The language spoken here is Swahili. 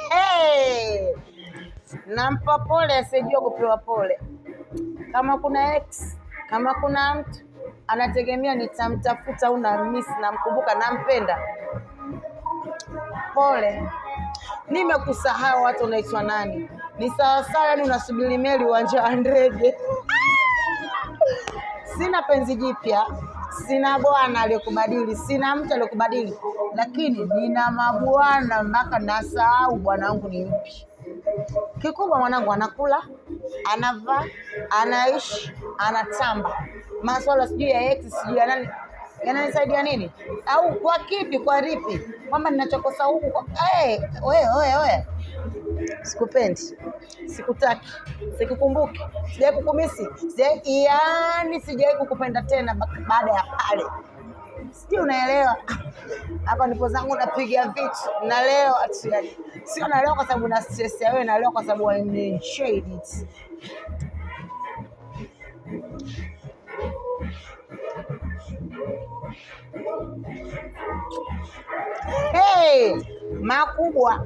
Hey! Nampa pole asijue kupewa pole. Kama kuna ex, kama kuna mtu anategemea nitamtafuta au na miss namkumbuka nampenda, pole. Nimekusahau watu unaitwa nani? Ni sawa sawa yani unasubiri meli uwanja wa ndege. Sina penzi jipya, sina bwana aliyekubadili, sina mtu aliyekubadili, lakini nina mabwana mpaka nasahau bwana wangu ni yupi. Kikubwa mwanangu anakula, anavaa, anaishi, anatamba. Maswala sijui ya ex, sijui ya nani, yananisaidia nini? Au kwa kipi, kwa ripi? Kwamba ninachokosa huku. Wewe. Sikupendi, sikutaki, sikukumbuki, sijai kukumisi, sijai kukupenda tena baada ya pale. Sijui unaelewa. Hapa ndipo zangu napiga vitu. Nalewa sio nalewa kwa sababu na stress ya wewe, nalewa kwa sababu I enjoyed it. Hey, makubwa.